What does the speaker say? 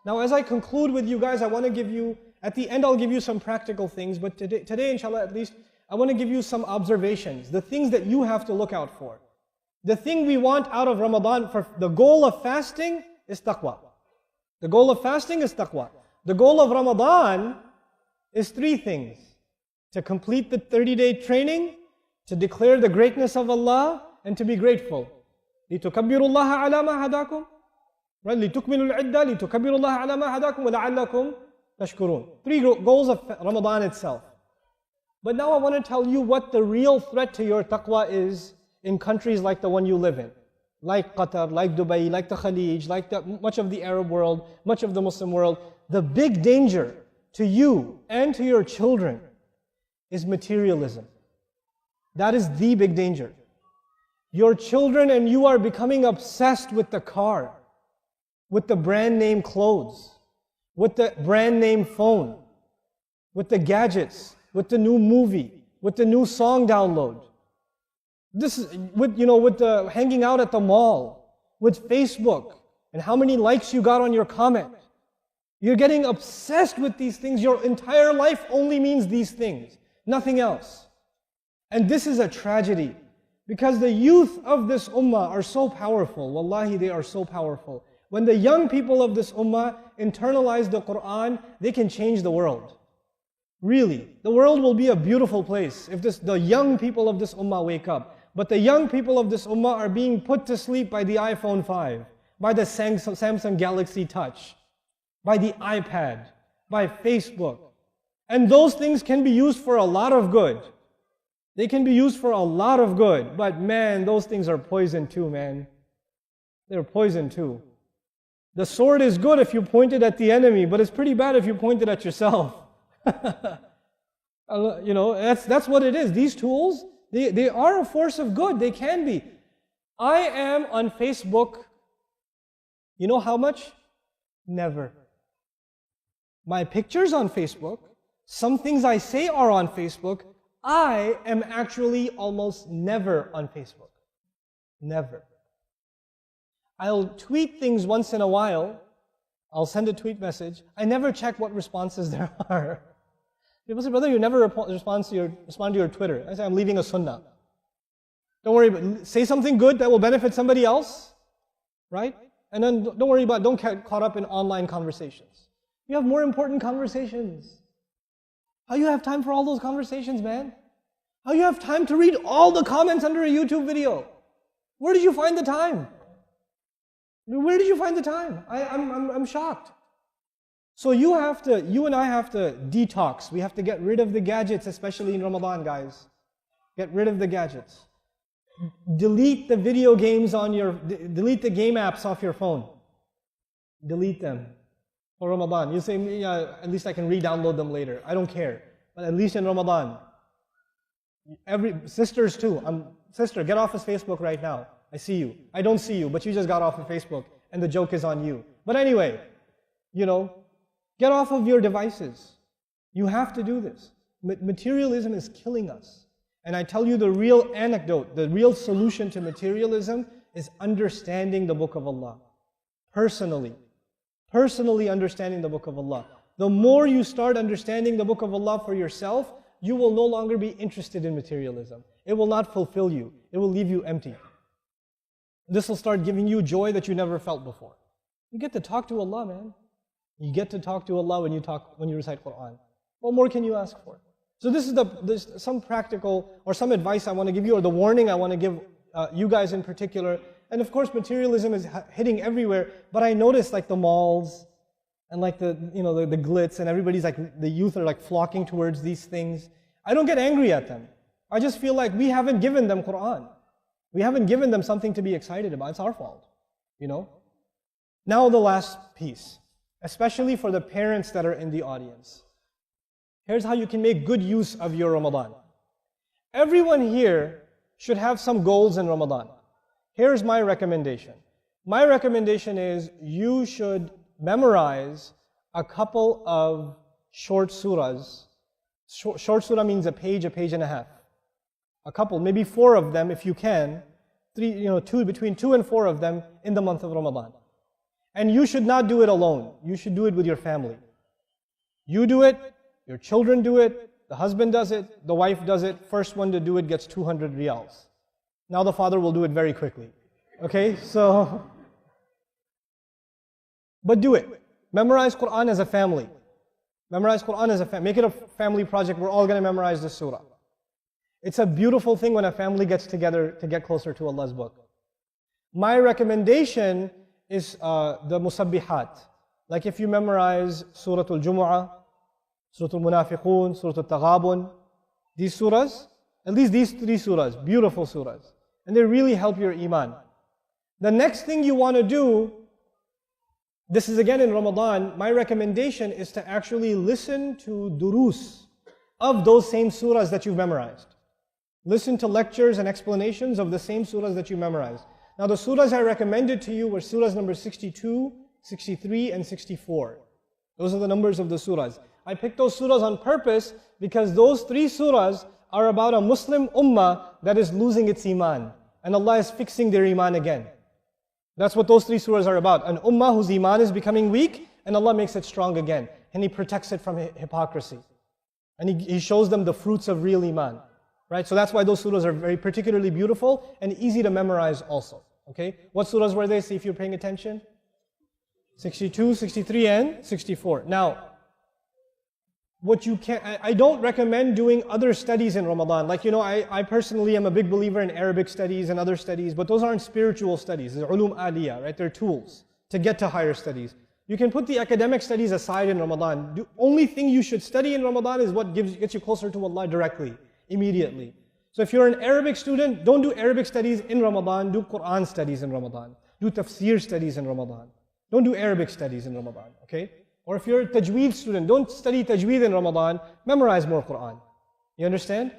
Now as I conclude with you guys, I want to give you, at the end I'll give you some practical things, but today inshallah at least, I want to give you some observations, the things that you have to look out for. The thing we want out of Ramadan, for the goal of fasting is taqwa. The goal of fasting is taqwa. The goal of Ramadan is three things: to complete the 30-day training, to declare the greatness of Allah, and to be grateful. لِتُكَبِّرُوا اللَّهَ عَلَى مَا هَدَاكُمْ, right? لِتُكْمِلُوا الْعِدَّةَ لِتُكَبِّرُوا اللَّهَ عَلَى مَا هَدَاكُمْ وَلَعَلَّكُمْ تَشْكُرُونَ. Three goals of Ramadan itself. But now I want to tell you what the real threat to your taqwa is in countries like the one you live in. Like Qatar, like Dubai, like the Khalij, like much of the Arab world, much of the Muslim world. The big danger to you and to your children is materialism. That is the big danger. Your children and you are becoming obsessed with the car, with the brand name clothes, with the brand name phone, with the gadgets, with the new movie, with the new song download. This is with the hanging out at the mall, with Facebook, and how many likes you got on your comment. You're getting obsessed with these things. Your entire life only means these things, nothing else. And this is a tragedy, because the youth of this ummah are so powerful. Wallahi, they are so powerful. When the young people of this ummah internalize the Quran, they can change the world. Really, the world will be a beautiful place if the young people of this ummah wake up. But the young people of this ummah are being put to sleep by the iPhone 5, by the Samsung Galaxy Touch, by the iPad, by Facebook. And those things can be used for a lot of good. They can be used for a lot of good. But man, those things are poison too, man. They're poison too. The sword is good if you point it at the enemy, but it's pretty bad if you point it at yourself. That's what it is. These tools, they are a force of good. They can be. I am on Facebook, you know how much? Never. My pictures on Facebook, some things I say are on Facebook. I am actually almost never on Facebook. Never. I'll tweet things once in a while. I'll send a tweet message. I never check what responses there are. People say, brother, you never respond to your Twitter. I say, I'm leaving a sunnah. Don't worry about say something good that will benefit somebody else, right? And then don't get caught up in online conversations. You have more important conversations. How you have time for all those conversations, man? How you have time to read all the comments under a YouTube video? Where did you find the time? Where did you find the time? I'm shocked. So you and I have to detox. We have to get rid of the gadgets, especially in Ramadan, guys. Get rid of the gadgets. Delete the video games delete the game apps off your phone. Delete them for Ramadan. You say, yeah, at least I can re-download them later. I don't care. But at least in Ramadan. Sisters too. Sister, get off of Facebook right now. I see you. I don't see you, but you just got off of Facebook and the joke is on you. But anyway, get off of your devices. You have to do this. Materialism is killing us. And I tell you the real anecdote, the real solution to materialism is understanding the Book of Allah. Personally understanding the Book of Allah. The more you start understanding the Book of Allah for yourself, you will no longer be interested in materialism. It will not fulfill you. It will leave you empty. This will start giving you joy that you never felt before. You get to talk to Allah, man. You get to talk to Allah when you recite Quran. What more can you ask for? So this is some practical or some advice I want to give you, or the warning I want to give you guys in particular. And of course, materialism is hitting everywhere. But I notice like the malls and like the glitz, and everybody's like, the youth are like flocking towards these things. I don't get angry at them. I just feel like we haven't given them Quran. We haven't given them something to be excited about. It's our fault, Now the last piece, especially for the parents that are in the audience. Here's how you can make good use of your Ramadan. Everyone here should have some goals in Ramadan. Here's my recommendation. My recommendation is you should memorize a couple of short surahs. Short surah means a page and a half. A couple, maybe 4 of them if you can. Between 2 and 4 of them in the month of Ramadan. And you should not do it alone. You should do it with your family. You do it, your children do it, the husband does it, the wife does it. First one to do it gets 200 riyals. Now the father will do it very quickly. Okay, so, but do it. Memorize Quran as a family. Memorize Quran as a family. Make it a family project. We're all going to memorize this surah. It's a beautiful thing when a family gets together to get closer to Allah's book. My recommendation is the musabbihat. Like if you memorize Surah Al-Jumu'ah, Surah Al-Munafiqun, Surah Al-Taghabun, these surahs, at least these 3 surahs, beautiful surahs. And they really help your iman. The next thing you want to do, this is again in Ramadan, my recommendation is to actually listen to durus of those same surahs that you've memorized. Listen to lectures and explanations of the same surahs that you memorized. Now the surahs I recommended to you were surahs number 62, 63 and 64. Those are the numbers of the surahs. I picked those surahs on purpose because those 3 surahs are about a Muslim ummah that is losing its iman. And Allah is fixing their iman again. That's what those 3 surahs are about. An ummah whose iman is becoming weak and Allah makes it strong again. And He protects it from hypocrisy. And He shows them the fruits of real iman. Right? So that's why those surahs are very particularly beautiful and easy to memorize also. Okay? What surahs were they? See if you're paying attention. 62, 63 and 64. Now, what you can, I don't recommend doing other studies in Ramadan. Like, I personally am a big believer in Arabic studies and other studies, but those aren't spiritual studies. They're ulum aliyah, right? They're tools to get to higher studies. You can put the academic studies aside in Ramadan. The only thing you should study in Ramadan is what gets you closer to Allah directly, immediately. So if you're an Arabic student, don't do Arabic studies in Ramadan, do Quran studies in Ramadan. Do tafsir studies in Ramadan. Don't do Arabic studies in Ramadan, okay? Or if you're a tajweed student, don't study tajweed in Ramadan, memorize more Quran. You understand?